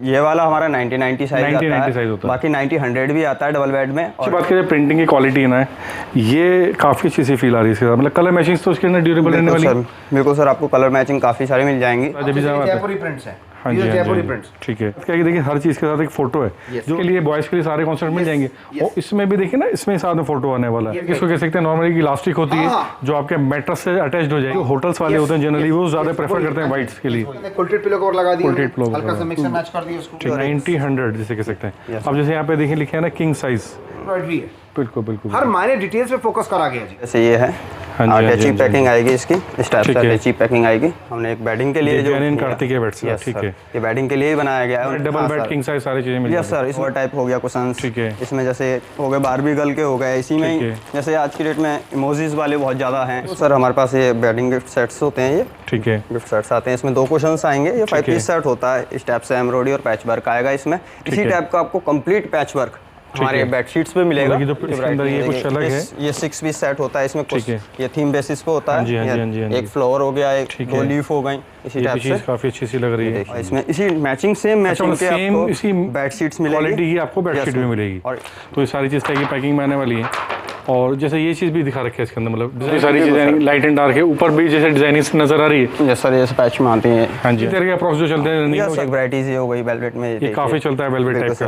ये वाला हमारा 90 साइज आता है, साइज होता है। बाकी 90-100 भी आता है डबल बेड में। और बात करें प्रिंटिंग की क्वालिटी ना, ये काफ़ी अच्छी सी फील आ रही है इसके साथ, मतलब कलर मैचिंग तो उसके अंदर ड्यूरेबल रहने वाली है। बिल्कुल सर, आपको कलर मैचिंग काफ़ी सारी मिल जाएंगी। जयपुरी प्रिंट्स है। हाँ जी, जयपुरी प्रिंट्स, ठीक है। क्या है, देखिए हर चीज़ के साथ एक फोटो है जो के लिए बॉयज़ के लिए सारे कॉन्सेप्ट मिल जाएंगे। और इसमें भी देखिए ना, इसमें साथ में फोटो आने वाला है। इसको कह सकते हैं नॉर्मली इलास्टिक होती है जो आपके मैट्रेस से अटैच्ड हो जाएगी। जो होटल्स वाले होते हैं जनरली वो ज़्यादा प्रेफर करते हैं वाइट्स के लिए। क्विल्टेड पिलो कवर लगा दिया, क्विल्टेड पिलो हल्का सा मिक्स एंड मैच कर दिया उसको। 90-100 जिसे कह सकते हैं। अब जैसे यहाँ पे देखिए लिखे है ना किंग साइज, बिल्कुल बिल्कुल हर मायने डिटेल्स पे फोकस करा गया जी। जैसे ये है अटैची पैकिंग आएगी इसकी, इस टाइप से अटैची पैकिंग आएगी। हमने एक बेडिंग के लिए जो कार्तिक बेड से, ठीक है, ये बेडिंग के लिए ही बनाया गया है। डबल बेड किंग साइज सारी चीजें मिल यस सर। इस और टाइप हो गया कुशन्स, ठीक है। इसमें जैसे हो गए बारबी गर्ल के हो गए, इसी में ही जैसे आज की डेट में इमोजीज वाले बहुत ज़्यादा हैं। तो सर हमारे पास ये बेडिंग गिफ्ट सेट्स होते हैं, ये ठीक है, गिफ्ट सेट्स आते हैं। इसमें 2 कुशन्स आएंगे, ये 5 पीस सेट होता है। इस टाइप से एम्ब्रॉयडरी और पैच वर्क आएगा इसमें। इसी टाइप का आपको कंप्लीट पैच वर्क हमारे बेडशीट्स पे मिलेगा। ये कुछ अलग है, ये 6 पीस सेट होता है। इसमें कुछ ये थीम बेसिस पे होता है। एक फ्लावर हो गया, एक 2 लीफ हो गई, इसी टाइप से काफी अच्छी सी लग रही है। इसमें इसी मैचिंग सेम मैचिंग के आपको इसी बेडशीट्स मिलेगी, क्वालिटी की आपको बेडशीट भी मिलेगी। तो ये सारी चीज़ की पैकिंग में आने वाली है। और जैसे ये चीज़ भी दिखा रखी है इसके अंदर, मतलब सारी चीज़ें लाइट एंड डार्क है। ऊपर भी जैसे डिजाइनिंग नजर आ रही है। यस सर, ये पैच में आती है। हाँ जी, तरह के अप्रोच जो चलते हैं एक वैरायटीज ये हो गई वेलवेट में, ये काफी चलता है वेलवेट टाइप का।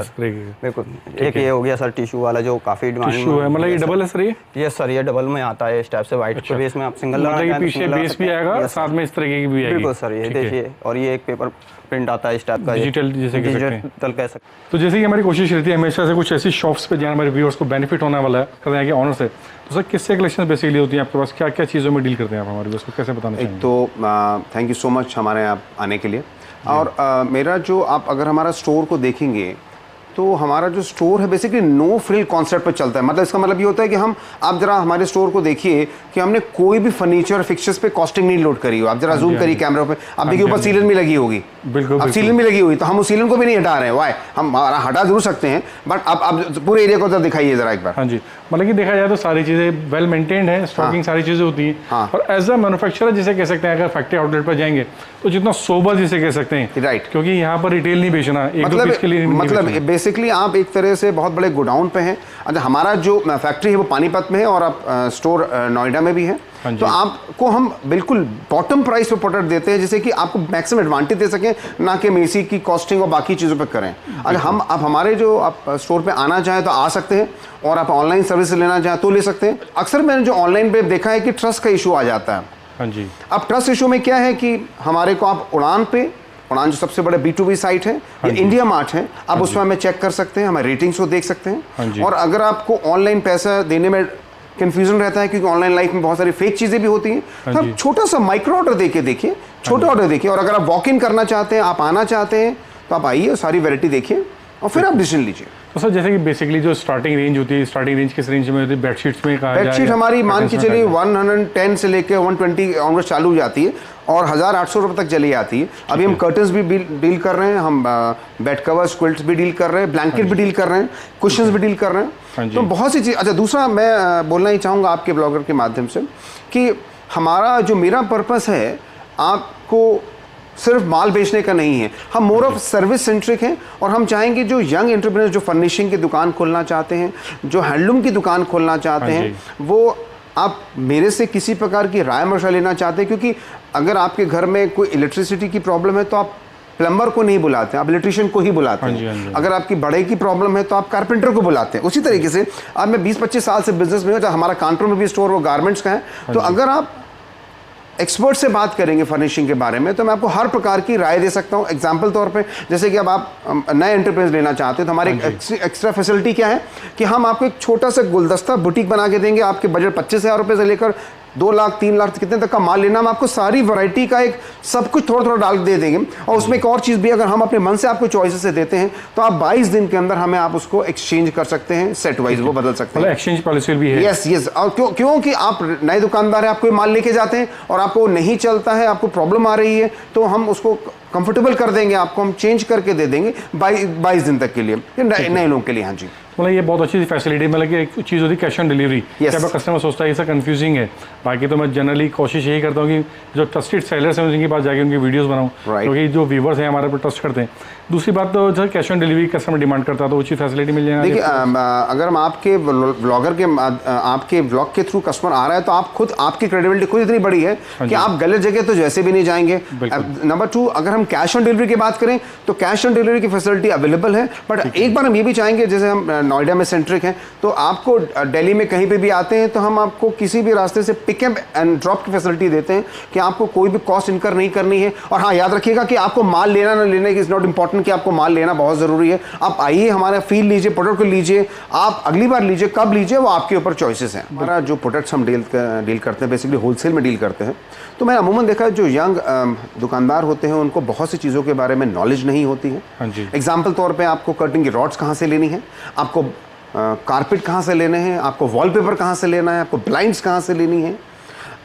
बिल्कुल। एक ये हो गया सर टिश्यू वाला जो काफी डिमांड टिश्यू है, मतलब ये डबल है सर ये? यस सर, ये डबल में आता है इस टाइप से व्हाइट के बेस में आप सिंगल लगाते हैं, पीछे बेस भी आएगा, साथ में इस तरीके की भी आएगी। बिल्कुल सर, ये देखिए। और ये एक पेपर प्रिंट आता है इस टाइप का, डिजिटल जैसे कह सकते हैं। डिजिटल कह सकते हैं। तो जैसे कि हमारी कोशिश रहती है हमेशा से कुछ ऐसी शॉप्स पे जहाँ हमारे व्यूअर्स को बेनिफिट होने वाला है करते हैं कि ऑनर से। तो सर किससे कलेक्शन बेसिकली होती है आपके पास, क्या क्या चीज़ों में डील करते हैं आप हमारे व्यूअर्स को, कैसे बताना चाहिए? एक तो थैंक यू सो मच हमारे यहाँ आने के लिए। और मेरा जो आप अगर हमारा स्टोर को देखेंगे तो हमारा जो स्टोर है बेसिकली नो फ्रिल कॉन्सेप्ट पर चलता है। मतलब इसका मतलब ये होता है कि हम, आप जरा हमारे स्टोर को देखिए कि हमने कोई भी फर्नीचर फिक्सर्स पे कॉस्टिंग नहीं लोड करी हो। आप जरा जूम करिए कैमरा पे, आप देखिए ऊपर सीलन भी लगी होगी। बिल्कुल, अब सीलन भी लगी हुई तो हम उस सीलन को भी नहीं हटा रहे हैं। वाई हम हटा जरूर सकते हैं, बट आप पूरे एरिया को तो दिखाइए जरा एक बार। हाँ जी, मतलब कि देखा जाए तो सारी चीज़ें वेल मेंटेन्ड है, स्टॉकिंग सारी चीज़ें होती हैं। और एज अ मैन्युफैक्चरर जिसे कह सकते हैं, अगर फैक्ट्री आउटलेट पर जाएंगे तो जितना सोबर जिसे कह सकते हैं, राइट, क्योंकि यहाँ पर रिटेल नहीं बेचना, एक दो पीस के लिए मतलब बेसिकली आप एक तरह से बहुत बड़े गोडाउन पे हैं। अच्छा, हमारा जो फैक्ट्री है वो पानीपत में है और आप स्टोर नोएडा में भी है। तो आपको हम बिल्कुल बॉटम प्राइस पे प्रोडक्ट देते हैं जिससे कि आपको मैक्सिमम एडवांटेज दे सकें, ना कि मेसी की कॉस्टिंग और बाकी चीज़ों पे करें। अगर हम आप हमारे जो आप स्टोर पे आना चाहें तो आ सकते हैं, और आप ऑनलाइन सर्विस लेना चाहें तो ले सकते हैं। अक्सर मैंने जो ऑनलाइन पे देखा है कि ट्रस्ट का इशू आ जाता है। हाँ जी। अब ट्रस्ट इशू में क्या है कि हमारे को आप उड़ान जो सबसे बड़े B2B साइट है, ये इंडिया मार्ट है, आप उसमें हमें चेक कर सकते हैं, हमारे रेटिंग्स को देख सकते हैं। और अगर आपको ऑनलाइन पैसा देने में कंफ्यूजन रहता है क्योंकि ऑनलाइन लाइफ में बहुत सारी फेक चीज़ें भी होती हैं, तो आप छोटा सा माइक्रो ऑर्डर देके देखिए, छोटा ऑर्डर देखिए। और अगर आप वॉक इन करना चाहते हैं, आप आना चाहते हैं, तो आप आइए, सारी वैरायटी देखिए और फिर आप डिसीजन लीजिए। तो सर जैसे कि बेसिकली जो स्टार्टिंग रेंज होती है, स्टार्टिंग रेंज किस रेंज में होती है बेडशीट्स में? कहा बेडशीट हमारी मान के चलिए 110 से लेकर 120 ऑनवर्ड चालू हो जाती है और 1800 रुपये तक चली आती है। अभी हम कर्टन्स भी डील कर रहे हैं, हम बेड कवर्स, क्विल्ट्स भी डील कर रहे हैं, ब्लैंकेट भी डील कर रहे हैं, कुशन्स भी डील कर रहे हैं। तो बहुत सी चीज़। अच्छा, दूसरा मैं बोलना ही चाहूँगा आपके ब्लॉगर के माध्यम से कि हमारा जो मेरा पर्पस है आपको सिर्फ माल बेचने का नहीं है, हम मोर ऑफ सर्विस सेंट्रिक हैं। और हम चाहेंगे जो यंग एंटरप्रेन्योर जो फर्निशिंग की दुकान खोलना चाहते हैं, जो हैंडलूम की दुकान खोलना चाहते हैं, वो आप मेरे से किसी प्रकार की राय मशवरा लेना चाहते हैं, क्योंकि अगर आपके घर में कोई इलेक्ट्रिसिटी की प्रॉब्लम है तो आप प्लम्बर को नहीं बुलाते, आप इलेक्ट्रिशियन को ही बुलाते हैं। अगर आपकी बढ़ई की प्रॉब्लम है तो आप कारपेंटर को बुलाते हैं। उसी तरीके से अब मैं 20-25 साल से बिजनेस में हूँ, हमारा कानपुर में भी स्टोर वो गारमेंट्स का है। तो अगर आप एक्सपर्ट से बात करेंगे फर्निशिंग के बारे में तो मैं आपको हर प्रकार की राय दे सकता हूं। एग्जांपल तौर पे, जैसे कि अब आप नए एंटरप्राइज लेना चाहते हैं तो हमारी एक्स्ट्रा फैसिलिटी क्या है कि हम आपको एक छोटा सा गुलदस्ता बुटीक बना के देंगे। आपके बजट 25,000 रुपये से लेकर 2 लाख 3 लाख कितने तक का माल लेना, हम आपको सारी वैरायटी का एक सब कुछ थोड़ा थोड़ा डाल दे देंगे। और उसमें एक और चीज़ भी, अगर हम अपने मन से आपको चॉइसेस से देते हैं तो आप 22 दिन के अंदर हमें आप उसको एक्सचेंज कर सकते हैं, सेट वाइज वो बदल सकते हैं। एक्सचेंज पॉलिसी भी है। यस। और क्योंकि आप नए दुकानदार हैं, आप कोई माल लेके जाते हैं और आपको नहीं चलता है, आपको प्रॉब्लम आ रही है, तो हम उसको कंफर्टेबल कर देंगे, आपको हम चेंज करके दे देंगे 22 दिन तक के लिए, नए लोगों के लिए। हाँ जी। मतलब ये बहुत अच्छी फैसिलिटी, मतलब कि एक चीज़ होती है कैश ऑन डिलीवरी। Yes. क्या कस्टमर सोचता है ये सब कंफ्यूजिंग है, बाकी तो मैं जनरली कोशिश यही करता हूँ कि जो ट्रस्टेड सेलर्स हैं उनके पास जाके उनकी वीडियोस बनाऊँ, क्योंकि जो व्यूवर्स हैं हमारे पर ट्रस्ट करते हैं। दूसरी बात तो जब cash on delivery customer demand करता है तो उचित फैसिलिटी मिल जाएगी। देखिए अगर हम आपके ब्लॉगर के आपके ब्लॉग के थ्रू कस्टमर आ रहा है तो आप खुद, आपकी क्रेडिबिलिटी खुद इतनी बड़ी है कि आप गलत जगह तो जैसे भी नहीं जाएंगे। नंबर 2, अगर हम कैश ऑन डिलीवरी की बात करें तो कैश ऑन डिलीवरी की फैसिलिटी अवेलेबल है, बट एक बार हम ये भी चाहेंगे, जैसे हम नोएडा में सेंट्रिक हैं तो आपको दिल्ली में कहीं पे भी आते हैं तो हम आपको किसी भी रास्ते से पिक एंड ड्रॉप की फैसिलिटी देते हैं कि आपको कोई भी कॉस्ट इनकर नहीं करनी है। और हाँ, याद रखिएगा कि आपको माल लेना ना लेने की इज नॉट इंपॉर्टेंट, कि आपको माल लेना बहुत ज़रूरी है। आप आइए, हमारा फील लीजिए, प्रोडक्ट को लीजिए, आप अगली बार लीजिए, कब लीजिए वो आपके ऊपर चॉइसेस हैं। हमारा जो प्रोडक्ट्स हम डील करते हैं बेसिकली होलसेल में डील करते हैं, तो मैंने अमूमन देखा है जो यंग दुकानदार होते हैं उनको बहुत सी चीज़ों के बारे में नॉलेज नहीं होती है। एग्जाम्पल तौर पर आपको कर्टन की रॉड्स कहाँ से लेनी है, आपको कारपेट कहाँ से लेने हैं, आपको वॉलपेपर कहाँ से लेना है, आपको ब्लाइंड्स कहाँ से लेनी है,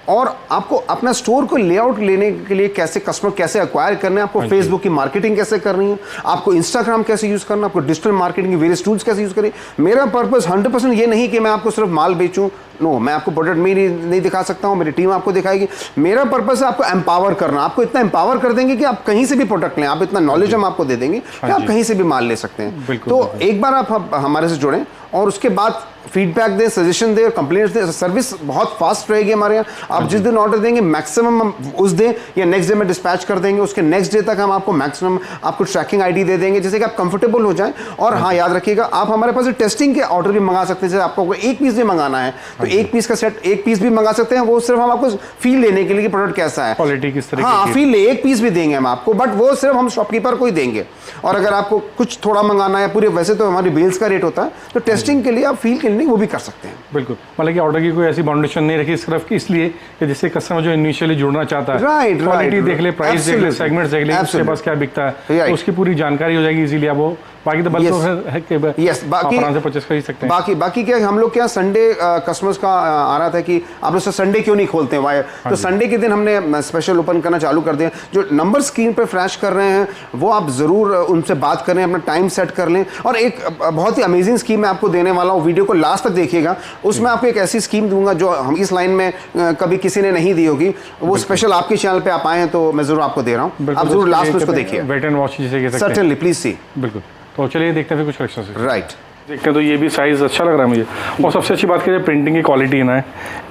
और आपको अपना स्टोर को लेआउट लेने के लिए कैसे कस्टमर कैसे एक्वायर करना है, आपको फेसबुक की मार्केटिंग कैसे करनी है, आपको इंस्टाग्राम कैसे यूज़ करना है, आपको डिजिटल मार्केटिंग के वेरियस टूल्स कैसे यूज़ करें। मेरा पर्पस 100% ये नहीं कि मैं आपको सिर्फ माल बेचूं, नो, मैं आपको प्रोडक्ट में नहीं दिखा सकता हूँ, मेरी टीम आपको दिखाएगी। मेरा पर्पस है आपको एम्पावर करना, आपको इतना एम्पावर कर देंगे कि आप कहीं से भी प्रोडक्ट लें, आप इतना नॉलेज हम आपको दे देंगे कि आप कहीं से भी माल ले सकते हैं। तो एक बार आप हमारे से जुड़ें और उसके बाद फीडबैक दें, सजेशन दें, कंप्लेंट्स दें। सर्विस बहुत फास्ट रहेगी हमारे यहाँ। आप जिस दिन ऑर्डर देंगे मैक्सिमम हम उस दिन या नेक्स्ट डे में डिस्पैच कर देंगे, उसके नेक्स्ट डे तक हम आपको मैक्सिमम आपको ट्रैकिंग आईडी दे देंगे, जैसे कि आप कंफर्टेबल हो जाएं। और हाँ, याद रखिएगा आप हमारे पास टेस्टिंग के ऑर्डर भी मंगा सकते हैं। जैसे आपको एक पीस भी मंगाना है तो एक पीस का सेट, एक पीस भी मंगा सकते हैं। वो सिर्फ हम आपको फील लेने के लिए कि प्रोडक्ट कैसा है, क्वालिटी किस तरह की। हाँ, फील ले, एक पीस भी देंगे हम आपको, बट वो सिर्फ हम शॉपकीपर को ही देंगे। और अगर आपको कुछ थोड़ा मंगाना है, पूरे वैसे तो हमारी बिल्स का रेट होता है, तो टेस्टिंग के लिए आप फील के लिए वो भी कर सकते हैं। बिल्कुल, मतलब कि ऑर्डर की कोई ऐसी बाउंडेशन नहीं रखी इस तरफ की, इसलिए कि जिससे कस्टमर जो इनिशियली जुड़ना चाहता है, क्वालिटी देख ले, प्राइस देख ले, सेगमेंट्स देख ले, उसके पास क्या बिकता है, तो उसकी पूरी जानकारी हो जाएगी इजीली। अब वो बाकी तो बल्कि है कि बाकी आराम से परचेस कर ही सकते हैं। बाकी क्या हम लोग क्या संडे कस्टमर्स का आ रहा था कि आप लोग संडे क्यों नहीं खोलते हैं, वाई? तो संडे के दिन हमने स्पेशल ओपन करना चालू कर दिया। जो नंबर स्क्रीन पर फ्लैश कर रहे हैं वो आप ज़रूर उनसे बात करें, अपना टाइम सेट कर लें। और एक बहुत ही अमेजिंग स्कीम मैं आपको देने वाला हूँ, वीडियो को लास्ट तक देखिएगा। उसमें आपको एक ऐसी स्कीम दूंगा जो हम इस लाइन में कभी किसी ने नहीं दी होगी। वो स्पेशल आपके चैनल पे आप आए हैं तो मैं ज़रूर आपको दे रहा हूँ, आप ज़रूर लास्ट में उसको देखिए। वेट एंड वॉच जिसे कह सकते हैं। Certainly, please see. बिल्कुल, तो चलिए देखते हैं फिर कुछ कलेक्शन। राइट, देखते हैं। तो ये भी साइज़ अच्छा लग रहा है मुझे। और सबसे अच्छी बात करें प्रिंटिंग की क्वालिटी है ना,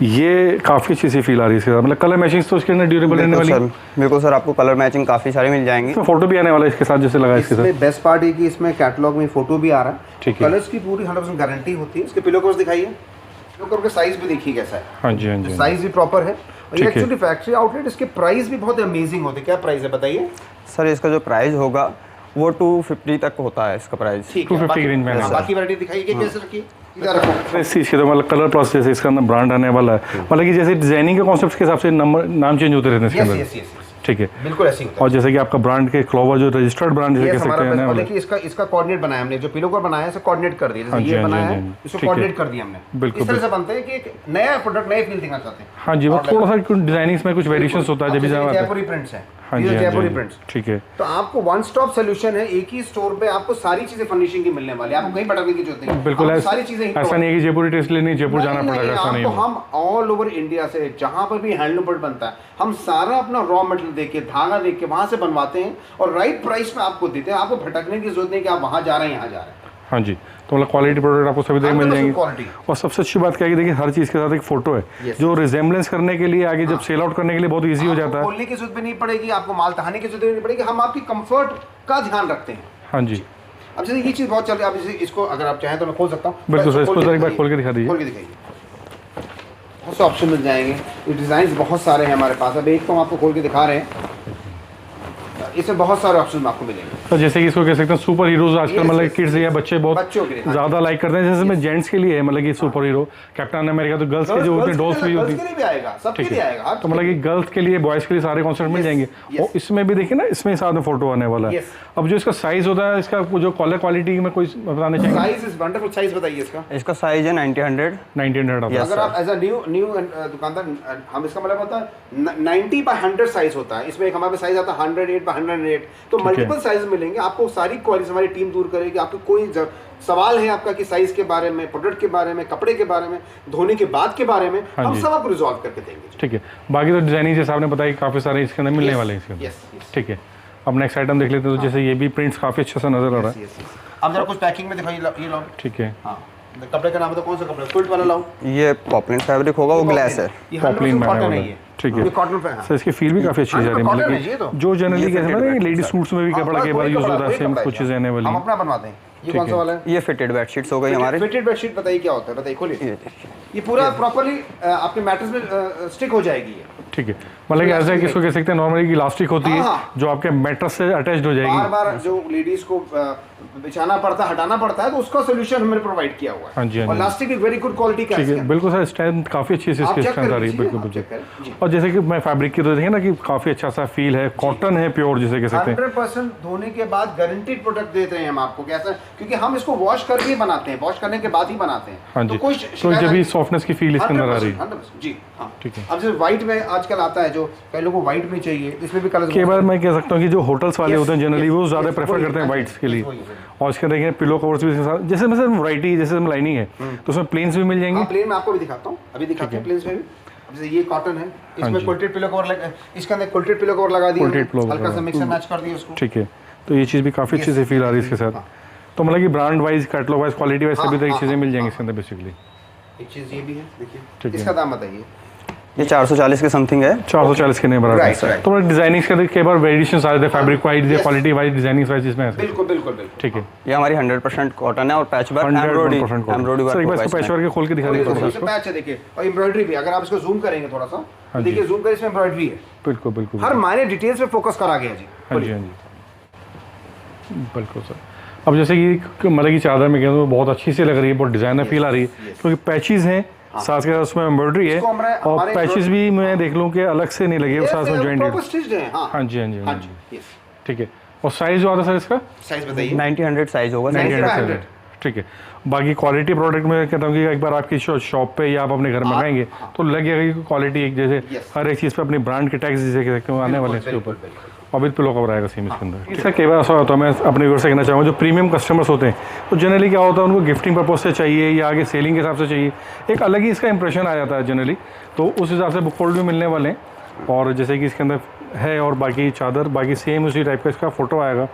ये काफ़ी अच्छी सी फील आ रही है इसके साथ। मतलब कलर मैचिंग तो इसके अंदर ड्यूरेबल रहने वाली। बिल्कुल सर, आपको कलर मैचिंग काफ़ी सारी मिल जाएंगी। इसमें फोटो भी आने वाला है इसके साथ, जैसे लगा इसके साथ। बेस्ट पार्ट है कि इसमें कैटलॉग में फोटो भी आ रहा है। ठीक है, कलर्स की पूरी 100% गारंटी होती है। इसके पिलो कवर्स दिखाइए, पिलो कवर का साइज भी देखिए कैसा है। हाँ जी, हाँ जी, साइज भी प्रॉपर है। और ये एक्चुअली फैक्ट्री आउटलेट, इसके प्राइस भी बहुत अमेजिंग होते हैं। क्या प्राइस है बताइए सर? इसका जो प्राइस होगा वो 250 तक होता है इसका प्राइस। 250 रेंज में। बाकी वैरायटी दिखाइए कैसे रखी इस चीज़ के तो मतलब कलर प्लस जैसे इसका अंदर ब्रांड आने वाला है, मतलब कि जैसे डिजाइनिंग के कॉन्सेप्ट के हिसाब से नाम चेंज होते रहते हैं इसके अंदर। ठीक है, बिल्कुल ऐसे ही होता है। और जैसे कि आपका ब्रांड के क्लोवर जो रजिस्टर्ड ब्रांड जैसे कह सकते हैं ना, देखिए इसका कोऑर्डिनेट बनाया हमने, जो पिलो कवर बनाया है इसे कोऑर्डिनेट कर दिया। जैसे ये बनाया है इसको कोऑर्डिनेट कर दिया हमने। बिल्कुल, इस तरह से बनते हैं कि एक नया प्रोडक्ट, नए फील दिखाना चाहते हैं। हाँ जी, वो थोड़ा सा डिजाइनिंग में कुछ वेरिएशंस होता है जब भी जयपुरी प्रिंट्स हैं। हाँ जी, जयपुरी प्रिंट्स। ठीक है, तो आपको वन स्टॉप सोल्यूशन है, एक ही स्टोर पे आपको सारी चीजें फर्निशिंग की मिलने वाली है। आपको कहीं भटकने की जरूरत नहीं। बिल्कुल सारी चीजें ऐसा नहीं है कि जयपुरी टेस्ट लेनी जयपुर जाना पड़ेगा, ऐसा नहीं है। हम ऑल ओवर इंडिया से जहां पर भी हैंडलूम प्रोडक्ट बनता है, हम सारा अपना रॉ मटेरियल देके, धागा देके वहां से बनवाते हैं और राइट प्राइस पे आपको देते हैं। आपको भटकने की जरूरत नहीं कि आप वहां जा रहे हैं, यहाँ जा रहे हैं। हाँ जी, तो मतलब क्वालिटी प्रोडक्ट आपको सभी मिल जाएंगे। और सबसे अच्छी बात क्या है कि देखिए हर चीज़ के साथ एक फोटो है जो रिजेम्बलेंस करने के लिए आगे जब सेल आउट करने के लिए बहुत इजी हो जाता है। खोलने की जरूरत भी नहीं पड़ेगी, आपको माल तहाने की जरूरत भी नहीं पड़ेगी। हम आपकी कंफर्ट का ध्यान रखते हैं। हाँ जी, अब जैसे ये चीज़ बहुत चल रही है, अब इसको अगर आप चाहें तो मैं खोल सकता हूँ। बिल्कुल सर, इसको एक बार खोल के दिखा दीजिए। खोल के दिखाइए, बहुत से ऑप्शन मिल जाएंगे। ये डिज़ाइन बहुत सारे हैं हमारे पास। अब एक तो हम आपको खोल के दिखा रहे हैं, इसमें बहुत सारे ऑप्शन आपको मिलेंगे। तो जैसे कि इसको कह सकते हैं सुपर हीरोज आजकल मतलब किड्स या बच्चे बहुत ज़्यादा लाइक करते हैं। जैसे में जेंट्स के लिए है मतलब कि सुपर हीरो कैप्टन अमेरिका, तो गर्ल्स के जो होते हैं डॉल्स भी होती है, ठीक है। तो मतलब कि गर्ल्स के लिए बॉयज़ के लिए सारे कॉन्सेप्ट मिल जाएंगे। और इसमें भी देखिए ना, इसमें साथ में फोटो आने वाला है। अब जो इसका साइज होता है, इसका जो कलर क्वालिटी में कोई बताने चाहिए? Size is wonderful. साइज बताइए इसका। इसका साइज है 90-100। 90-100। अगर आप एज अ न्यू दुकानदार, हम इसका मतलब होता है 90/100 साइज होता है। इसमें एक हमारे साइज आता है 108/108। तो मल्टीपल साइज मिलेंगे, आपको सारी क्वालिटी हमारी टीम दूर करेगी। आपको कोई सवाल है आपका कि साइज के बारे में, प्रोडक्ट के बारे में, कपड़े के बारे में, धोने के बाद के बारे में, हम सब आपको रिजॉल्व करके देंगे। ठीक है, बाकी तो डिजाइनिंग जैसे आपने बताया काफ़ी सारे इसके अंदर मिलने वाले हैं इसके अंदर। ठीक है, अब नेक्स्ट आइटम देख लेते हैं। तो जैसे ये भी प्रिंट्स काफ़ी अच्छा सा नजर आ रहा है। अब जरा कुछ पैकिंग में दिखाइए, ये लो। ठीक है, हाँ, कपड़े का नाम है तो कौन सा कपड़ा? क्विल्ट वाला लाओ। ये पॉपलिन फैब्रिक होगा, वो ग्लास है। पॉपलिन कॉटन है ये। ठीक है, ये कॉटन पे है। सर इसकी फील भी काफ़ी अच्छी जा रही है, मतलब कि जो जनरली कहते हैं ना लेडी सूट्स में भी कपड़ा के बार यूज होता है, सेम कुछ चीज़ें आने वाली। हम अपना बनवाते हैं। ये कौन सा वाला है? ये फिटेड बेडशीट्स हो गई हमारे। फिटेड बेडशीट बताइए क्या होता है, बताइए खोलिए। ये पूरा प्रॉपर्ली आपके मैट्रेस में स्टिक हो जाएगी ये। ठीक है, मतलब कि ऐसा है कि इसको कह सकते हैं नॉर्मली इलास्टिक होती है जो आपके मैट्रेस से अटैच्ड हो जाएगी। बार बार जो लेडीज को बिछाना पड़ता है, हटाना पड़ता है, तो उसका सोल्यूशन हमने प्रोवाइड किया हुआ है। हाँ जी, और इलास्टिक भी वेरी गुड क्वालिटी का है। ठीक है, बिल्कुल सर, स्ट्रेंथ काफ़ी अच्छी से इसकी स्ट्रेंथ आ रही है, बिल्कुल बिल्कुल। और जैसे कि मैं फैब्रिक की तो देखें ना कि काफ़ी अच्छा सा फील है, कॉटन है प्योर जिसे कह सकते हैं। 100% धोने के बाद गारंटीड प्रोडक्ट देते हैं हम आपको। कैसा? क्योंकि हम इसको वॉश करके बनाते हैं, वॉश करने के बाद ही बनाते हैं। हाँ जी, तो जब भी सॉफ्टनेस की फील इसके अंदर आ रही है। 100% जी हाँ, ठीक है। अब जैसे व्हाइट में आजकल आता है, जो कई लोगों को व्हाइट में चाहिए, इसमें भी कलर। कई बार मैं कह सकता हूँ कि जो होटल्स वाले होते हैं जनरली वो ज़्यादा प्रेफर करते हैं वाइट्स के लिए। और इसके देखें पिलो कवर्स भी इसके साथ, जैसे मतलब वैरायटी, जैसे लाइनिंग है तो उसमें प्लेन्स भी मिल जाएंगे। प्लेन में आपको भी दिखाता हूँ, अभी दिखाते हैं प्लेन्स में भी। जैसे ये कॉटन है, इसमें क्विल्टेड पिलो कवर इसके अंदर क्विल्टेड पिलो कवर लगा दिया, हल्का सा मिक्स एंड मैच कर दिया उसको। ठीक है, तो ये चीज़ भी काफ़ी अच्छे से फील आ रही है इसके साथ। तो मतलब कि brand wise, catalogue wise, quality wise सभी तरह की चीज़ें मिल जाएंगी इसके अंदर बेसिकली। एक चीज़ ये भी है, ठीक देखिए है। इसका दाम बताइए। ये 440 के समथिंग है। 440 के नहीं बराबर। Right. तो डिजाइनिंग के कई बार वेरिएशंस आ जाते हैं, fabric wise, quality wise, designing wise इसमें। बिल्कुल बिल्कुल बिल्कुल। ठीक है, ये हमारी 100% कॉटन है और पैच वर्क, 100% एम्ब्रॉयडरी सर एक बार इसको वर्क। पैच वर्क के खोल के दिखा दीजिए थोड़ा सा। पैच है देखिए, और एम्ब्रॉयडरी भी। अगर आप इसको जूम करेंगे थोड़ा सा, देखिए जूम कर, इसमें एम्ब्रॉयडरी है। बिल्कुल बिल्कुल, हर मायने डिटेल्स पे फोकस करा गया जी। हाँ जी हाँ जी, बिल्कुल सर। अब जैसे कि मतलब की चादर में कहूँ बहुत अच्छी सी लग रही है, बहुत डिजाइनर फील आ रही है, क्योंकि पैचेस हैं साथ के साथ, उसमें एम्ब्रॉयडरी है और पैचेस भी मैं देख लूँ कि अलग से नहीं लगे, साथ में जॉइंटेड। हाँ जी हाँ जी हाँ जी, ठीक है। और साइज जो आता है सर इसका? साइज बताइए। 90-100 साइज होगा। 90-100, ठीक है। बाकी क्वालिटी प्रोडक्ट में कहता हूँ कि एक बार आपकी शॉप पे या आप अपने घर मंगाएंगे तो लगेगा कि क्वालिटी एक जैसे हर एक चीज़ पे अपनी ब्रांड के टैक्स जिसे कह सकते हैं आने वाले हैं इसके ऊपर। और भी पिलो कवर आएगा सेम इसके अंदर। इसका कई बार ऐसा होता है, मैं अपने व्यूअर्स से कहना चाहूँगा, जो प्रीमियम कस्टमर्स होते हैं तो जनरली क्या होता है, उनको गिफ्टिंग पर्पज से चाहिए या आगे सेलिंग के हिसाब से चाहिए, एक अलग ही इसका इंप्रेशन आ जाता है जनरली। तो उस हिसाब से बुक फोल्ड भी मिलने वाले हैं। और जैसे कि इसके अंदर है और बाकी चादर बाकी सेम उसी टाइप का इसका फोटो आएगा।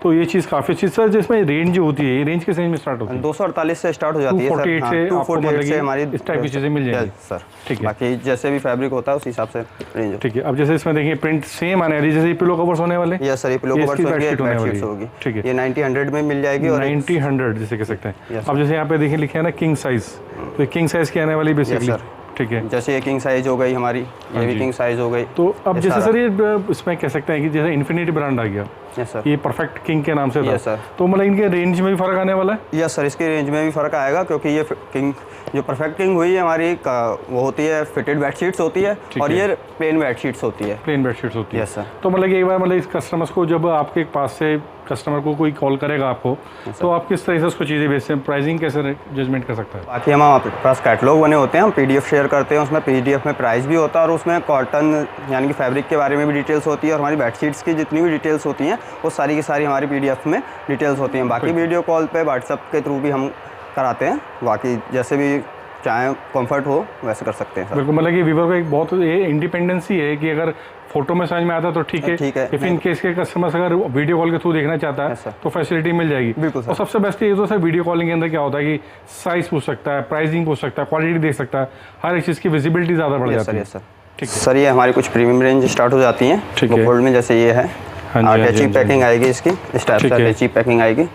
तो ये चीज़ काफ़ी अच्छी सर, जिसमें रेंज जो होती है, ये रेंज किस रेंज में स्टार्ट होती है? 248 से स्टार्ट हो जाती है। 248 से आपको मतलब कि हमारी इस टाइप की चीज़ें मिल जाएंगी सर। ठीक है, बाकी जैसे भी फैब्रिक होता है उस हिसाब से रेंज। ठीक है। अब जैसे इसमें देखिए प्रिंट सेम आने वाली, जैसे पिलो कवर्स होने वाले। यस सर, ये पिलो कवर्स होगी। ठीक है, ये 90-100 में मिल जाएगी और 90-100 जिसे कह सकते हैं। अब जैसे यहाँ पे देखिए लिखे है ना किंग साइज, तो किंग साइज की आने वाली बेसिकली। ठीक है, जैसे ये किंग साइज हो गई हमारी, ये भी किंग साइज हो गई। तो अब जैसे सर ये इसमें कह सकते हैं कि जैसे इन्फिनिटी ब्रांड आ गया, यस सर, ये परफेक्ट किंग के नाम से था। Yes sir. तो मतलब इनके रेंज में भी फर्क आने वाला है? यस सर, इसके रेंज में भी फर्क आएगा, क्योंकि ये किंग जो परफेक्ट किंग हुई है हमारी वो होती है फिटेड बेडशीट्स होती है और ये प्लेन बेडशीट्स होती है। प्लेन बेडशीट्स होती है। Yes sir. तो मतलब एक बार मतलब इस कस्टमर्स को जब आपके पास से कस्टमर को कोई कॉल करेगा आपको, तो आप किस तरह से उसको चीज़ें बेचते हैं, प्राइसिंग कैसे जजमेंट कर सकता है? बाकी हम आपके पास कैटलॉग बने होते हैं, हम PDF शेयर करते हैं, उसमें PDF में प्राइस भी होता है और उसमें कॉटन यानी कि फैब्रिक के बारे में भी डिटेल्स होती है और हमारी बेडशीट्स की जितनी भी डिटेल्स होती हैं वो सारी की सारी हमारी PDF में डिटेल्स होती हैं। बाकी वीडियो कॉल पे व्हाट्सएप के थ्रू भी हम कराते हैं, बाकी जैसे भी चाहे कंफर्ट हो वैसे कर सकते हैं सर। बिल्कुल, मतलब कि वीवर का एक बहुत ये इंडिपेंडेंसी है कि अगर फोटो में समझ में आता तो ठीक है, इफ इन केस के कस्टमर्स अगर वीडियो कॉल के थ्रू देखना चाहता है तो फैसिलिटी मिल जाएगी। बिल्कुल। और सबसे बेस्ट ये तो सर वीडियो कॉलिंग के अंदर क्या होता है कि साइज पूछ सकता है, प्राइसिंग पूछ सकता है, क्वालिटी देख सकता है, हर एक चीज़ की विजिबिलिटी ज़्यादा बढ़ जाती है। ठीक है सर, ये हमारी कुछ प्रीमियम रेंज स्टार्ट हो जाती हैं गोल्ड में, जैसे ये है अटैची पैकिंग आएगी इसकी, इस टाइप से अटैची पैकिंग आएगी।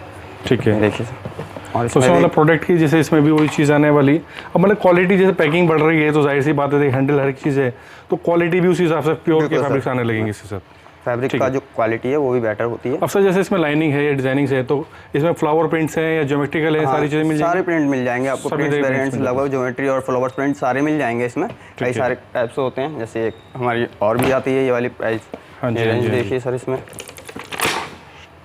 ठीक है, देखिए और इसमें मतलब प्रोडक्ट की जैसे इसमें भी वही चीज़ आने वाली। अब मतलब क्वालिटी जैसे पैकिंग बढ़ रही है तो जाहिर सी बात है हैंडल हर एक चीज़ है, तो क्वालिटी भी उसी हिसाब से प्योर के फैब्रिक्स आने लगेंगे इसके साथ। फैब्रिक का जो क्वालिटी है वो भी बेटर होती है। अब सर जैसे इसमें लाइनिंग है या डिजाइनिंग है, तो इसमें फ्लावर प्रिंट्स हैं या ज्योमेट्रिकल है, सारी चीज़ें मिल जाएंगी? सारे प्रिंट मिल जाएंगे आपको, प्रिंट्स वेरिएंट्स लगभग ज्योमेट्री और फ्लावर प्रिंट सारे मिल जाएंगे इसमें। कई सारे टाइप्स होते हैं, जैसे एक हमारी और भी आती है ये वाली प्राइस। हाँ जी, रेंज देखिए सर इसमें।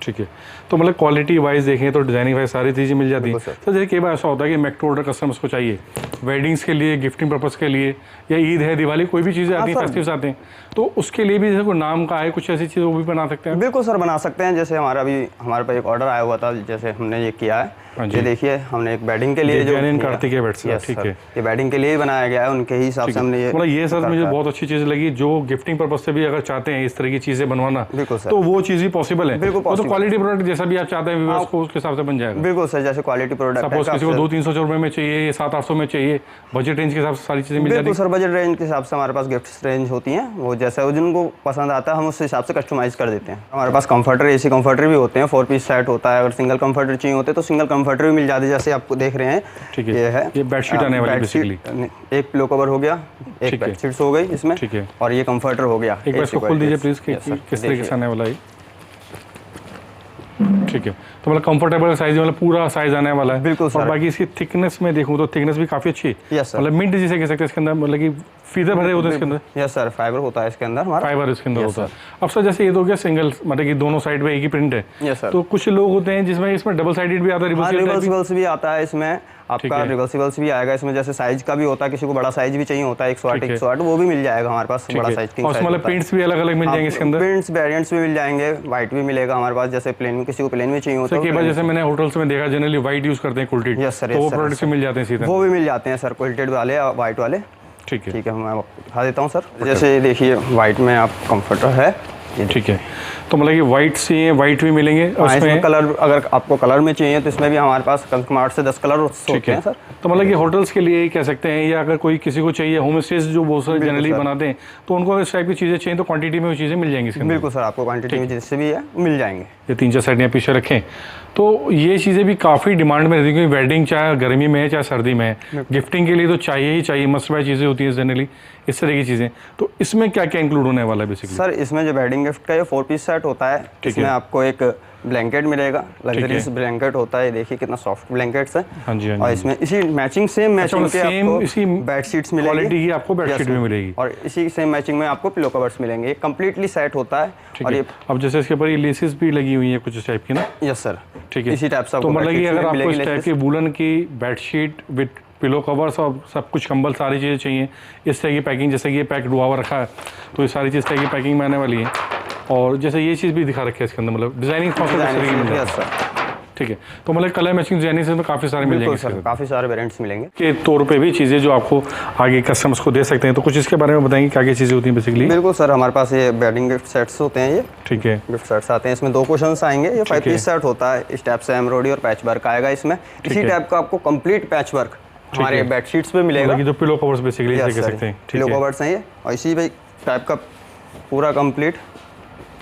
ठीक है, तो मतलब क्वालिटी वाइज देखें तो डिजाइनिंग वाइज सारी चीज़ें मिल जाती हैं सर। जैसे कई बार ऐसा होता है कि मेक टू ऑर्डर कस्टमर्स को चाहिए वेडिंग्स के लिए, गिफ्टिंग पर्पज़ के लिए, या ईद है, दिवाली, कोई भी चीज़ें आती हैं, फेस्टिव्स आते हैं, तो उसके लिए भी जैसे कोई नाम का है कुछ ऐसी चीज़ वो भी बना सकते हैं? बिल्कुल सर, बना सकते हैं। जैसे हमारे पास एक ऑर्डर आया हुआ था, जैसे हमने ये किया है, ये देखिए हमने एक वेडिंग के लिए जो कार्तिक है, ठीक है, ये वेडिंग के लिए ही बनाया गया है, उनके ही हिसाब से हमने ये मतलब ये सर मुझे बहुत अच्छी चीज़ लगी। जो गिफ्टिंग पर्पज से भी अगर चाहते हैं इस तरह की चीज़ें बनवाना, तो वो चीज़ भी पॉसिबल है। बिल्कुल, तो क्वालिटी प्रोडक्ट जैसा भी आप चाहते हैं व्यूअर्स को उसके हिसाब से बन जाएगा। बिल्कुल सर, जैसे क्वालिटी प्रोडक्ट सपोज किसी को 200-300 रुपये में चाहिए, 700-800 में चाहिए, बजट रेंज के हिसाब से सारी चीज़ें मिल जाती हैं। बिल्कुल सर, बजट रेंज के हिसाब से हमारे पास गिफ्ट रेंज होती हैं, वो जैसा जिनको पसंद आता है हम उस हिसाब से कस्टमाइज कर देते हैं। हमारे पास कंफर्टर, एसी कंफर्टर भी होते हैं, 4 पीस सेट होता है। अगर सिंगल कंफर्टर चाहिए होते हैं तो सिंगल कंफर्टर भी मिल जाते हैं, जैसे आपको देख रहे हैं। ठीक है, ये है, ये बेडशीट आने वाली बेसिकली, एक पिलो कवर हो गया, एक बेडशीट हो गई इसमें, ठीक है, और ये कंफर्टर हो गया। एक बार इसको खोल दीजिए प्लीज, किस तरीके से आने वाला है। ठीक है, तो मतलब कंफर्टेबल साइज, मतलब पूरा साइज आने वाला है। बिल्कुल सर। और बाकी इसकी थिकनेस में देखूं तो थिकनेस भी काफ़ी अच्छी है, मतलब मिंट जिसे कह सकते हैं इसके अंदर, मतलब कि फीदर भरे होते हैं इसके अंदर। यस सर, फाइबर होता है इसके अंदर, हमारा फाइबर इसके अंदर होता है। अब सर जैसे ये तो क्या सिंगल, मतलब कि दोनों साइड में एक ही प्रिंट है। Yes sir. तो कुछ लोग होते हैं जिसमें इसमें डबल साइडेड भी आता है, रिवर्सिबल्स भी आता है इसमें आपका, रिवर्सिबल्स भी आएगा इसमें। जैसे साइज का भी होता है, किसी को बड़ा साइज भी चाहिए होता है 108 वो भी मिल जाएगा हमारे पास, बड़ा साइज किंग साइज। मतलब प्रिंट्स भी अलग अलग मिल जाएंगे इसके अंदर, प्रिंट्स वेरिएंट्स भी मिल जाएंगे, व्हाइट भी मिलेगा हमारे पास। जैसे प्लेन में किसी को प्लेन में चाहिए होता है, जैसे मैंने होटल्स में देखा जनरली व्हाइट यूज करते हैं क्वालिटी, तो वो प्रोडक्ट्स मिल जाते हैं सीधे, वो भी मिल जाते हैं सर, क्वालिटेड वाले व्हाइट वाले। ठीक है, ठीक है, मैं दिखा देता हूँ सर। जैसे देखिए व्हाइट में आप कंफर्टर है, ठीक है, तो मतलब कि वाइट चाहिए, वाइट भी मिलेंगे। और इसमें कलर, अगर आपको कलर में चाहिए तो इसमें भी हमारे पास कम से कम 8 से 10 कलर होते हैं सर। तो मतलब कि होटल्स के लिए कह सकते हैं, या अगर कोई किसी को चाहिए, होम स्टेज जो बहुत सारे जनरली बनाते हैं, तो उनको इस टाइप की चीज़ें चाहिए तो क्वांटिटी में वो चीज़ें मिल जाएंगी इसके अंदर। बिल्कुल सर, आपको क्वांटिटी में जैसे भी है मिल जाएंगे। ये 3-4 साइड यहाँ पीछे रखें, तो ये चीज़ें भी काफ़ी डिमांड में रहती है, क्योंकि वेडिंग चाहे गर्मी में है चाहे सर्दी में है, गिफ्टिंग के लिए तो चाहिए ही चाहिए, मस्ट बाय चीज़ें होती है जनरली, इस तरह की चीज़ें। तो इसमें क्या क्या इंक्लूड होने वाला है बेसिकली? सर इसमें जो वेडिंग गिफ्ट का ये 4 पीस सेट होता है, इसमें आपको एक ब्लैंकेट मिलेगा, लग्जरियस ब्लैंकेट होता है, देखिए कितना सॉफ्ट ब्लैंकेट्स है। हाँ जी, और इसमें इसी मैचिंग, सेम मैचिंग के आपको इसी बेडशीट्स मिलेगी, क्वालिटी की आपको बेडशीट भी मिलेगी, और इसी सेम मैचिंग में आपको पिलो कवर्स मिलेंगे। ये कंप्लीटली सेट होता है। और ये अब जैसे इसके ऊपर ये लेसेस भी लगी हुई है कुछ इस टाइप की ना? यस सर, ठीक है, इसी टाइप से। तो मतलब कि अगर आपको इस टाइप की वूलन की बेडशीट विद पिलो कवर्स और सब कुछ, कंबल, सारी चीज़ें चाहिए इस तरह की पैकिंग, जैसे कि ये पैक हुआ रखा है, तो ये सारी चीज़ तरह की पैकिंग में आने वाली है। और जैसे ये चीज़ भी दिखा रखी है इसके अंदर, मतलब डिजाइनिंग ठीक है, तो मतलब कलर मैचिंग डिजाइनिंग में काफ़ी सारे मिल जाएंगे, काफ़ी सारे वेरिएंट्स मिलेंगे के तौर पे भी चीज़ें जो आपको आगे कस्टमर्स को दे सकते हैं। तो कुछ इसके बारे में बताएंगे क्या क्या चीज़ें होती हैं बेसिकली? बिल्कुल सर, हमारे पास ये वेडिंग गिफ्ट सेट्स होते हैं, ये ठीक है, गिफ्ट सेट्स आते हैं, इसमें 2 क्वेश्चंस आएंगे। ये 5 पीस सेट होता है, इस टाइप से एम्ब्रॉयडरी और पैच वर्क आएगा इसमें। इसी टाइप का आपको कंप्लीट पैच वर्क हमारे बेडशीट्स पे मिलेगा, जो पिलो कवर्स बेसिकली कह सकते हैं, पिलो कवर्स हैं ये, और इसी टाइप का पूरा कंप्लीट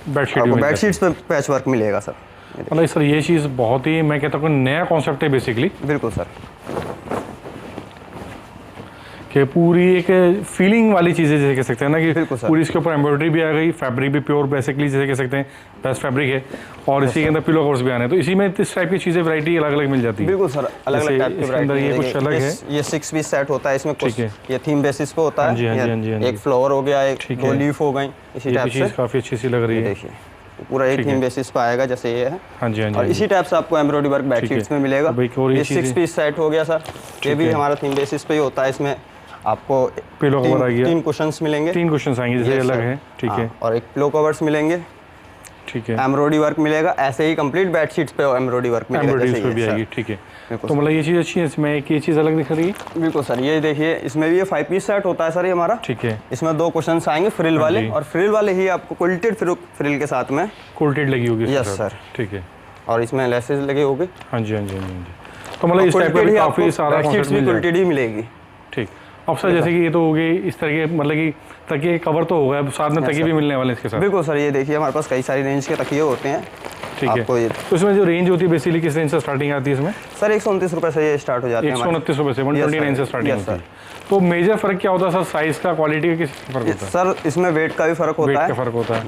बेडशीट्स पे पैच वर्क मिलेगा सर। मतलब सर ये चीज़ बहुत ही, मैं कहता हूँ नया कॉन्सेप्ट है बेसिकली। बिल्कुल सर, कि पूरी एक फीलिंग वाली चीज़ें जैसे कह सकते हैं ना, कि पूरी इसके ऊपर एम्ब्रॉयडरी भी आ गई, फैब्रिक भी प्योर बेसिकली जैसे कह सकते हैं बेस्ट फैब्रिक है, और इसी के अंदर पिलो कवर्स भी आने हैं, तो इसी में इस टाइप की चीज़ें वैरायटी अलग अलग मिल जाती है। बिल्कुल सर, अलग अलग टाइप की वैरायटी। ये कुछ अलग है, ये 6 पीस सेट होता है, इसमें कुछ ये थीम बेसिस पे होता है, एक फ्लावर हो गया, एक 2 लीफ हो गई, इसी टाइप से काफ़ी अच्छी सी लग रही है। देखिए पूरा एक थीम बेसिस पे आएगा, जैसे ये है। हाँ जी, हाँ जी, और इसी टाइप से आपको एम्ब्रॉयडरी वर्क बेडशीट्स में मिलेगा। ये 6 पीस सेट हो गया सर, ये भी हमारा थीम बेसिस पे ही होता है। इसमें आपको पिलो कवर आ गया, 3 कुशन्स मिलेंगे, 3 कुशन्स आएंगे जैसे अलग है, ठीक है, और एक पिलो कवर्स मिलेंगे, ठीक है, एम्ब्रॉयडरी वर्क मिलेगा, ऐसे ही कंप्लीट बेडशीट्स पे एम्ब्रॉयडरी वर्क मिलेगा, एम्ब्रॉयडरी पे भी आएगी, ठीक है। तो मतलब ये चीज़ अच्छी है, इसमें एक ये चीज़ अलग दिख रही है। बिल्कुल सर, ये देखिए इसमें भी ये 5 पीस सेट होता है सर, ये हमारा, ठीक है। इसमें 2 कुशन्स आएंगे फ्रिल वाले, और फ्रिल वाले ही आपको क्वालिटेड फ्रिल के साथ में क्वालिटेड लगी होगी। यस सर, ठीक है, और इसमें लेसेस लगे होंगे। हाँ जी, हाँ जी, हाँ जी। तो मतलब इस टाइप का काफ़ी सारा बेडशीट्स भी क्वालिटेड ही मिलेगी। ठीक, अब सर जैसे कि ये तो हो गई इस तरह के, मतलब कि तकिए कवर तो होगा, साथ में तकिए भी मिलने वाले इसके साथ। बिल्कुल सर, ये देखिए हमारे पास कई सारी रेंज के तकिए होते हैं, ठीक है। तो इसमें जो रेंज होती है बेसिकली किस रेंज से स्टार्टिंग आती है इसमें? सर 129 रुपये से ये स्टार्ट हो जाते हैं, 129 रुपये से 129 से स्टार्टिंग होती है। तो मेजर फर्क क्या होता है सर, साइज़ का, क्वालिटी का किस फर्क होता है? सर इसमें वेट का भी फ़र्क होता है, फ़र्क होता है,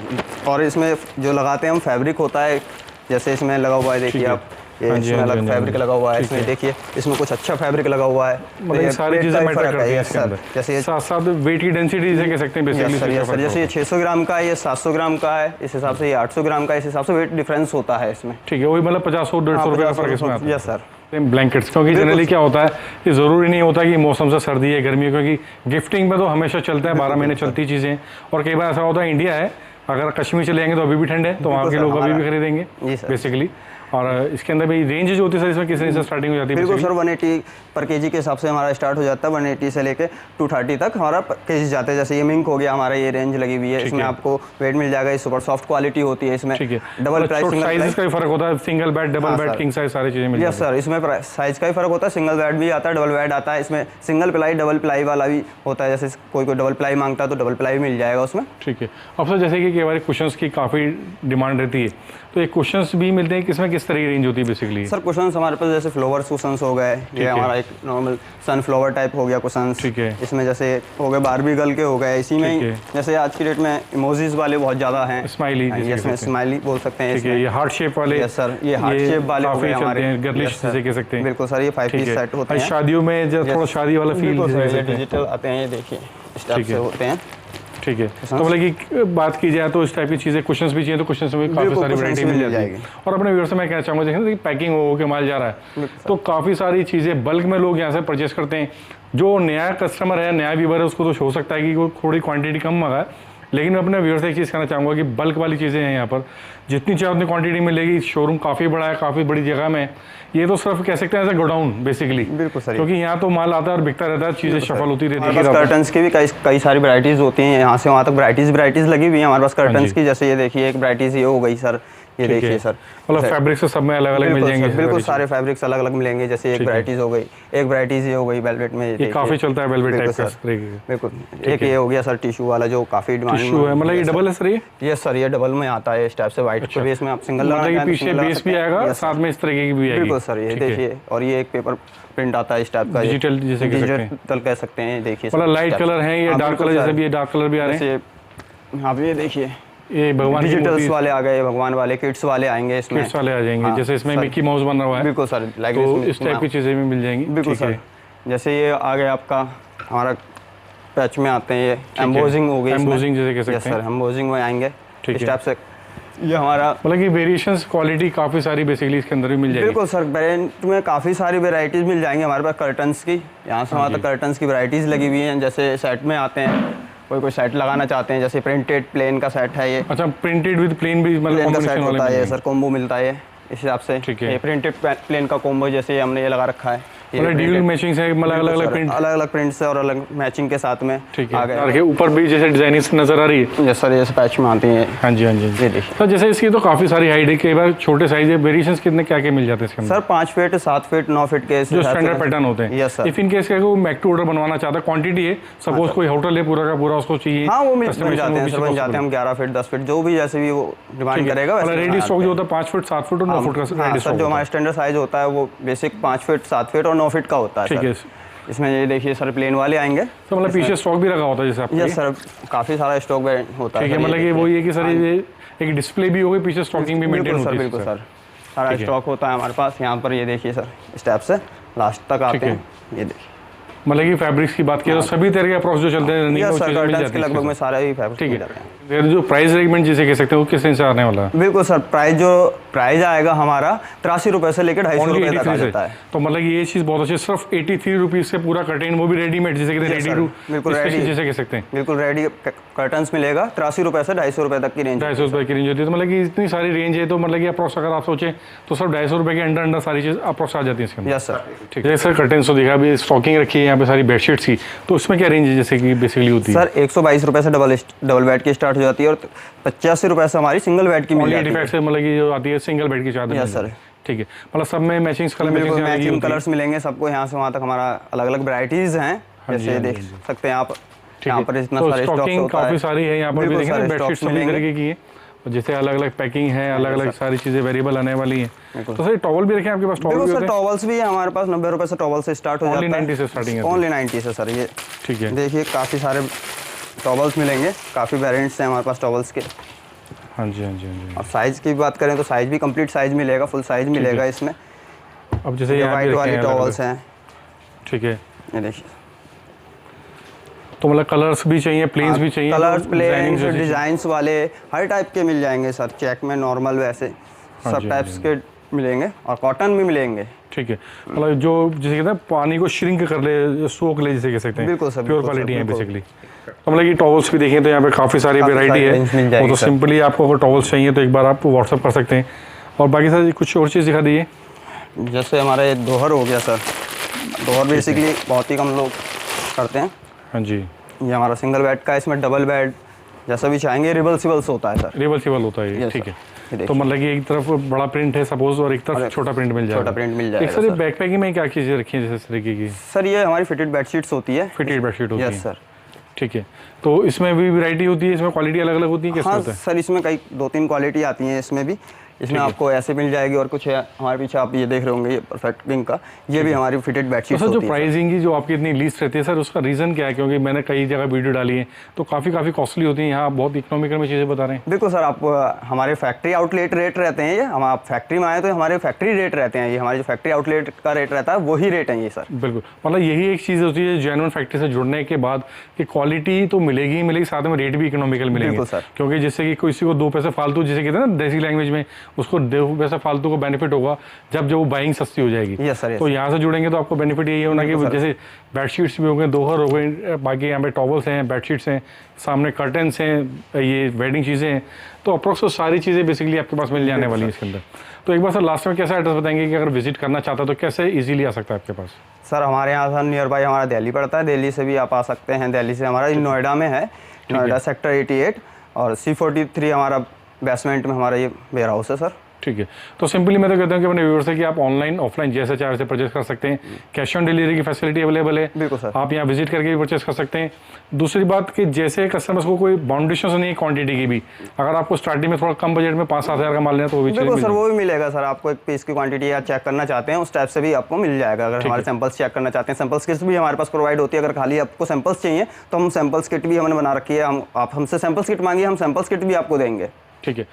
और इसमें जो लगाते हैं हम फैब्रिक होता है, जैसे इसमें लगा हुआ है देखिए आप, ये इसमें अलग फैब्रिक लगा हुआ है, इसमें देखिए इसमें कुछ अच्छा फैब्रिक लगा हुआ है, मतलब ये सारी चीजें मैटर करती हैं इसके अंदर। जैसे साथ साथ वेट की डेंसिटी जैसे कह सकते हैं बेसिकली सर, जैसे ये 600 ग्राम का है, ये 700 ग्राम का है, इस हिसाब से ये 800 ग्राम का है, इस हिसाब से वेट डिफरेंस होता है इसमें। ठीक है, वही मतलब 50-150 रुपये का फर्क इसमें आता है। Yes sir. ब्लैंकेट्स, क्योंकि जनरली क्या होता है कि ज़रूरी नहीं होता कि मौसम से सर्दी है गर्मी है, क्योंकि गिफ्टिंग में तो हमेशा चलता है, 12 महीने चलती चीज़ें। और कई बार ऐसा होता है इंडिया है, अगर कश्मीर चले जाएंगे तो अभी भी ठंड है, तो वहाँ के लोग अभी भी खरीदेंगे बेसिकली। और इसके अंदर भी रेंज जो होती है सर, इसमें किस रेंज से स्टार्टिंग हो जाती है? बिल्कुल सर, 180 पर केजी के हिसाब से हमारा स्टार्ट हो जाता है, 180 से लेके 230 तक हमारा केजी जाते हैं। जैसे ये मिंक हो गया हमारा, ये रेंज लगी हुई है, इसमें आपको वेट मिल जाएगा, ये सुपर सॉफ्ट क्वालिटी होती है इसमें। ठीक है, डबल प्राइस साइज का भी फर्क होता है, single bed, double bed, king size सारी चीज़ें मिल यस सर, इसमें साइज का ही फर्क होता है, सिंगल बेड भी आता है, डबल बेड आता है, इसमें सिंगल प्लाई डबल प्लाई वाला भी होता है। जैसे कोई डबल प्लाई मांगता है तो डबल प्लाई मिल जाएगा उसमें। ठीक है। अब सर जैसे कि कई बार कुशन्स की काफ़ी डिमांड रहती है, तो ये कुशन्स भी मिलते हैं, किसमें किस तरह की रेंज होती है बेसिकली? सर कुशन्स हमारे पास जैसे फ्लावर्स कुशन्स हो गए, ये हमारा एक नॉर्मल सनफ्लावर टाइप हो गया कुशन्स। ठीक है। इसमें जैसे हो गए बारबी गर्ल के हो गए, इसी में ही जैसे आज की डेट में इमोजीज वाले बहुत ज़्यादा हैं, स्माइली, इसमें स्माइली बोल सकते हैं। ठीक है, ये हार्ट शेप वाले। यस सर, ये हार्ट शेप वाले हो गए हमारे, गर्लिश जैसे कह सकते हैं। बिल्कुल सर, ये 5 पीस सेट होते हैं शादियों में, जब थोड़ा शादी वाला फील डिजिटल आते हैं, ये देखिए इस टाइप से होते हैं। ठीक है, तो मतलब कि बात की जाए तो इस टाइप की चीज़ें कुशन्स भी चाहिए तो कुशन्स में काफ़ी सारी वैरायटी मिल जाएगी। और अपने व्यूअर्स से मैं कहना चाहूँगा, देखिए पैकिंग हो के माल जा रहा है, तो काफ़ी सारी चीज़ें बल्क में लोग यहाँ से परचेस करते हैं। जो नया कस्टमर है, नया व्यूअर है, उसको तो हो सकता है कि वो थोड़ी क्वांटिटी कम मंगाए, लेकिन मैं अपने व्यूअर्स से एक चीज़ कहना चाहूँगा कि बल्क वाली चीज़ें हैं यहाँ पर, जितनी चाहिए उतनी क्वांटिटी मिलेगी। शोरूम काफ़ी बड़ा है, काफ़ी बड़ी जगह में, ये तो सिर्फ कह सकते हैं एज अ गोडाउन बेसिकली। बिल्कुल सर, क्योंकि यहाँ तो माल आता है और बिकता रहता है, चीज़ें शफल होती रहती है। कर्टन्स की भी कई सारी वैरायटीज होती हैं, यहाँ से वहाँ तक वैरायटीज लगी हुई है हमारे पास कर्टन्स की। जैसे ये देखिए एक वैरायटीज ये हो गई सर, ये देखिए सर, मतलब फैब्रिक से सब में अलग अलग मिल जाएंगे। बिल्कुल सारे फैब्रिक्स अलग अलग मिलेंगे। जैसे एक वैरायटीज हो गई, एक वैरायटीज ये हो गई वेलवेट में, ये काफ़ी चलता है वेलवेट टाइप का। बिल्कुल, एक ये हो गया सर टिश्यू वाला जो काफ़ी डिमांड है, मतलब ये डबल है सर? ये सर ये डबल में आता है इस टाइप से, व्हाइट के बेस में आप सिंगल लगाते हैं, पीछे बेस भी आएगा, साथ में इस तरीके की भी आएगी। बिल्कुल सर, ये देखिए, और ये एक पेपर प्रिंट आता है इस टाइप का, डिजिटल जैसे डिजिटल कह सकते हैं। देखिए मतलब लाइट कलर है, ये डार्क कलर, जैसे भी ये डार्क कलर भी आ रहे हैं। हाँ ये देखिए, ये भगवान डिजिटल्स वाले आ गए, भगवान वाले, किड्स वाले आएंगे, इसमें किड्स वाले आ जाएंगे। जैसे इसमें मिकी माउस बना हुआ है। बिल्कुल सर, लाइक तो इस टाइप की चीज़ें भी मिल जाएंगी। बिल्कुल सर, जैसे ये आ गया आपका हमारा पैच में आते हैं, ये एम्बोजिंग हो गई, एम्बोजिंग जैसे कह सकते हैं सर, एम्बोजिंग में आएंगे इस टाइप से। ये हमारा मतलब कि वेरिएशंस क्वालिटी काफ़ी सारी बेसिकली इसके अंदर भी मिल जाएगी। बिल्कुल सर, ब्रांड में काफ़ी सारी वेराइटीज़ मिल जाएंगी हमारे पास कर्टन्स की। यहाँ से वहाँ तक कर्टन्स की वैरायटीज़ लगी हुई हैं। जैसे सेट में आते हैं, कोई सेट लगाना चाहते हैं, जैसे प्रिंटेड प्लेन का सेट है ये। अच्छा, प्रिंटेड विद प्लेन भी मतलब प्लेन का सेट होता है सर, कॉम्बो मिलता है इस हिसाब से। ठीक है, ये प्रिंटेड प्लेन का कॉम्बो जैसे हमने ये लगा रखा है, मतलब ड्यूल मैचिंग से, मतलब अलग अलग प्रिंट, अलग अलग प्रिंट से और अलग मैचिंग के साथ में। ठीक है, और ऊपर भी जैसे डिजाइनिंग नजर आ रही है। जैसे सर, जैसे पैच में आती है। हाँ जी, हाँ जी, ये देखिए सर, जैसे इसकी तो काफ़ी सारी हाइट है, कई बार छोटे साइज है। वेरिएशंस कितने क्या क्या मिल जाते हैं इसके अंदर? सर 5 फीट, 7 फीट, 9 फीट के जो स्टैंडर्ड पैटर्न होते हैं। Yes sir. If in case क्या वो मेक टू ऑर्डर बनवाना चाहता है, क्वांटिटी है, सपोज कोई होटल है पूरा का पूरा, उसको चाहिए, हाँ वो मिल जाते हैं सर, बन जाते हैं हम 11 फीट, 10 फीट, जो भी जैसे भी वो डिमांड करेगा वैसे। रेडी स्टॉक जो होता है 5 फीट, 7 फीट और 9 फीट का रेडी स्टॉक। जो हमारा स्टैंडर्ड साइज होता है वो बेसिक 5 फीट, 7 फीट और 9 फीट का होता है। ठीक है, इसमें ये देखिए सर, प्लेन वाले आएंगे, तो मतलब पीछे स्टॉक भी रखा होता है जैसे आपका? यस सर, काफ़ी सारा स्टॉक होता है। ठीक है, मतलब ये वो ये कि सर ये एक डिस्प्ले भी हो गई, पीछे स्टॉकिंग भी मेंटेन होती है। बिल्कुल सर, सारा स्टॉक होता है हमारे पास। यहाँ पर ये देखिए सर, इस टाइप से लास्ट तक आते हैं, ये देखिए। मतलब कि फैब्रिक्स की बात की तो सभी तरह के अप्रोच जो चलते हैं रनिंग के लगभग में सारे ही फैब्रिक मिल जाते हैं। फिर जो प्राइस रेगमेंट जिसे कह सकते हैं वो किस से आने वाला है? बिल्कुल सर, प्राइस आएगा हमारा 83 रुपये से लेकर 250 रुपये तक आ जाता है। तो मतलब ये चीज़ बहुत अच्छी, सिर्फ 83 रुपीज़ से पूरा कर्टेन, वो भी रेडीमेड जिसे कहते हैं, रेडी टू, बिल्कुल रेडी जैसे कह सकते हैं। बिल्कुल रेडी कर्टन्स मिलेगा 83 रुपये से 250 रुपये तक की रेंज। 250 रुपये की रेंज होती है। तो मतलब कि इतनी सारी रेंज है, तो मतलब कि अप्रोक्स अगर आप सोचें तो सिर्फ 250 रुपये के अंडर सारी चीज़ अप्रोक्स आ जाती है इसके अंदर। Yes sir. ठीक है सर, कर्टेन्स तो देखा, अभी स्टॉकिंग रखी है यहाँ पे सारी बेडशीट्स की, तो उसमें क्या रेंज है जैसे कि बेसिकली होती है? सर 122 रुपये से डबल बेड की स्टार्ट हो जाती है और 85 रुपये से हमारी सिंगल बेड की मिल जाती है। से मतलब कि जो आती है सिंगल बेड की चादर। Yes sir. ठीक है, मतलब सब में मैचिंग कलर्स मिलेंगे सबको। यहाँ से वहाँ तक हमारा अलग अलग वैरायटीज हैं, जैसे देख सकते हैं आप। यहाँ पर इतना सारा स्टॉक होता है, काफ़ी सारी है यहाँ पर भी देखें, बेडशीट सभी तरीके की है, जैसे अलग अलग पैकिंग है, अलग अलग सारी चीज़ें वेरिएबल आने वाली हैं। तो सर टॉवल भी रखें आपके पास? टॉवल भी होते हैं? टॉवल्स भी है हमारे पास, 90 रुपये से टॉवल से स्टार्ट हो जाता है। 90 से स्टार्टिंग है? ओनली 90 से सर। ये ठीक है, देखिए काफ़ी सारे टॉवल्स मिलेंगे, काफ़ी वेरिएंट्स हैं हमारे पास टॉवल्स के। हाँ जी, हाँ जी, हाँ जी। अब साइज़ की बात करें तो साइज़ भी कंप्लीट साइज़ मिलेगा, फुल साइज़ मिलेगा इसमें। अब जैसे ये यहाँ पे वाइट रखे वाली हैं अलग-अलग। टॉवल्स हैं, ठीक है, ये देखिए। तो मतलब कलर्स भी चाहिए, प्लेन्स भी चाहिए, कलर्स, तो प्लेन, डिजाइनिंग जो चाहिए। डिजाइंस वाले हर टाइप के मिल जाएंगे सर। चेक में, नॉर्मल, वैसे हाँ सब जी, टाइप्स के मिलेंगे और कॉटन भी मिलेंगे। ठीक है, मतलब जो जैसे कहते हैं पानी को श्रिंक कर ले, सोख ले, जिसे कह सकते हैं, बिल्कुल सर, प्योर बिल्कुल सर, क्वालिटी है बिल्कुल। बेसिकली। तो मतलब ये टॉवल्स भी देखें तो यहाँ पे काफ़ी सारी काफ़ी वेराइटी सारी है। range मिल वो जाएगी तो सर। सिंपली आपको अगर टॉवल्स चाहिए तो एक बार आप व्हाट्सअप कर सकते हैं। और बाकी सर कुछ और चीज़ दिखा दीजिए। जैसे हमारा ये दोहर हो गया सर, दोहर बेसिकली बहुत ही कम लोग करते हैं। हाँ जी, ये हमारा सिंगल बेड का है, इसमें डबल बेड जैसा भी चाहेंगे रिवर्सिबल्स होता है सर। रिवर्सिबल होता है ये, Yes, ठीक sir. है। ये देखिए। तो मतलब कि एक तरफ बड़ा प्रिंट है सपोज और एक तरफ छोटा प्रिंट मिल जाएगा। छोटा प्रिंट मिल एक जाएगा सर ये सर। बैकपैकिंग में क्या चीज़ें रखी हैं जैसे इस तरीके की? सर ये हमारी फिटेड बेडशीट्स होती है। फिटेड बेडशीट होती है। Yes sir. ठीक है, तो इसमें भी वैरायटी होती है, इसमें क्वालिटी अलग अलग होती है, कैसे हाँ होता है? सर, इसमें कई 2-3 क्वालिटी आती हैं इसमें भी। इसमें आपको ऐसे मिल जाएगी और कुछ है हमारे पीछे आप ये देख रहे होंगे, ये परफेक्ट पिंक का, ये भी हमारी फिटेड तो बेडशीट्स सर जो होती है। प्राइसिंग की जो आपकी इतनी लीस्ट रहती है सर, उसका रीज़न क्या है? क्योंकि मैंने कई जगह वीडियो डाली है तो काफ़ी कॉस्टली होती है, यहाँ आप बहुत इकोनॉमिकल में चीज़ें बता रहे हैं। बिल्कुल सर, आप हमारे फैक्ट्री आउटलेट रेट रहते हैं ये। हम आप फैक्ट्री में आए तो हमारे फैक्ट्री रेट रहते हैं ये, हमारे जो फैक्ट्री आउटलेट का रेट रहता है वही रेट है ये सर। बिल्कुल, मतलब यही एक चीज़ होती है जेन्युइन फैक्ट्री से जुड़ने के बाद कि क्वालिटी तो मिलेगी ही मिलेगी, साथ में रेट भी इकोनॉमिकल मिलेंगे। बिल्कुल सर। क्योंकि जिससे कि किसी को 2 पैसे फालतू, जिसे कहते हैं ना देसी लैंग्वेज में, उसको 2 पैसे फालतू को बेनिफिट होगा जब वो बाइंग सस्ती हो जाएगी। Yes, sir, yes, तो यहाँ से जुड़ेंगे तो आपको बेनिफिट यही होना कि जैसे बेडशीट्स भी हो गए, दोहर हो गए, बाकी यहाँ पे टॉवल्स हैं, बेडशीट्स हैं, सामने कर्टन्स हैं, ये वेडिंग चीज़ें हैं, तो अप्रोक्स सारी चीज़ें बेसिकली आपके पास मिल जाने वाली है इसके अंदर। तो एक बार सर लास्ट में कैसा एड्रेस बताएंगे कि अगर विजिट करना चाहता है तो कैसे इजीली आ सकता है आपके पास? सर हमारे यहाँ सर नियर बाई हमारा दिल्ली पड़ता है, दिल्ली से भी आप आ सकते हैं। दिल्ली से हमारा नोएडा में है, नोएडा सेक्टर 88 और C43 हमारा बेसमेंट में हमारा ये वेयर हाउस है सर। ठीक है, तो सिंपली मैं तो कहता हूँ कि अपने व्यूअर्स से कि आप ऑनलाइन ऑफलाइन जैसे चाहे से परचेस कर सकते हैं। कैश ऑन डिलीवरी की फैसिलिटी अवेलेबल है, बिल्कुल सर। आप यहाँ विजिट करके भी परचेस कर सकते हैं। दूसरी बात कि जैसे कस्टमर्स को कोई बाउंडेशन नहीं है क्वांटिटी की भी, अगर आपको स्टार्टिंग में थोड़ा कम बजट में 5-7 हज़ार का माल लेना तो वो भी बिल्कुल चीज़ सर, मिल वो भी मिलेगा सर। आपको एक पीस की क्वांटिटी या चेक करना चाहते हैं उस टाइप से भी आपको मिल जाएगा। अगर हमारे सैंपल्स चेक करना चाहते हैं, सैंपल्स किट्स भी हमारे पास प्रोवाइड होती है। अगर खाली आपको सैंपल्स चाहिए तो हम सैंपल्स किट भी हमने बना रखी है। हम आप हमसे सैंपल्स किट मांगिए, हम सैंपल्स किट भी आपको देंगे। ठीक है,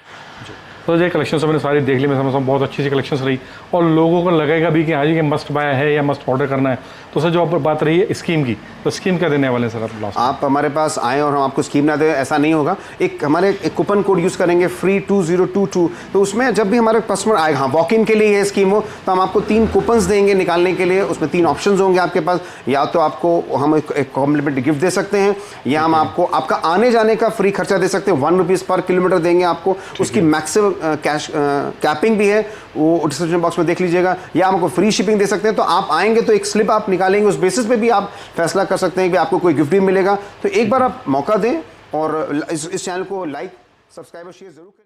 तो ये कलेक्शंस मैंने सारी देख ली, मैं समझता हूँ बहुत अच्छी सी कलेक्शंस रही और लोगों को लगेगा भी कि आज ये मस्ट बाय है या मस्ट ऑर्डर करना है। तो सर जो आप बात रही है स्कीम की, तो स्कीम क्या देने वाले हैं सर आप लास्ट? आप हमारे पास आएँ और हम आपको स्कीम ना दें ऐसा नहीं होगा। हमारे एक कूपन कोड यूज़ करेंगे फ्री 2022, तो उसमें जब भी हमारे कस्टमर आएगा, हाँ वॉक इन के लिए ये स्कीम हो, तो हम आपको 3 कूपन्स देंगे निकालने के लिए। उसमें 3 ऑप्शंस होंगे आपके पास, या तो आपको हम एक कॉम्प्लीमेंट्री गिफ्ट दे सकते हैं, या हम आपको आपका आने जाने का फ्री खर्चा दे सकते हैं, 1 रुपीज़ पर किलोमीटर देंगे आपको। उसकी मैक्सिमम कैश कैपिंग भी है, वो डिस्क्रिप्शन बॉक्स में देख लीजिएगा। या हम आपको फ्री शिपिंग दे सकते हैं। तो आप आएंगे तो एक स्लिप आप निकालेंगे, उस बेसिस पे भी आप फैसला कर सकते हैं कि आपको कोई गिफ्ट भी मिलेगा। तो एक बार आप मौका दें और इस चैनल को लाइक, सब्सक्राइब और शेयर जरूर करें।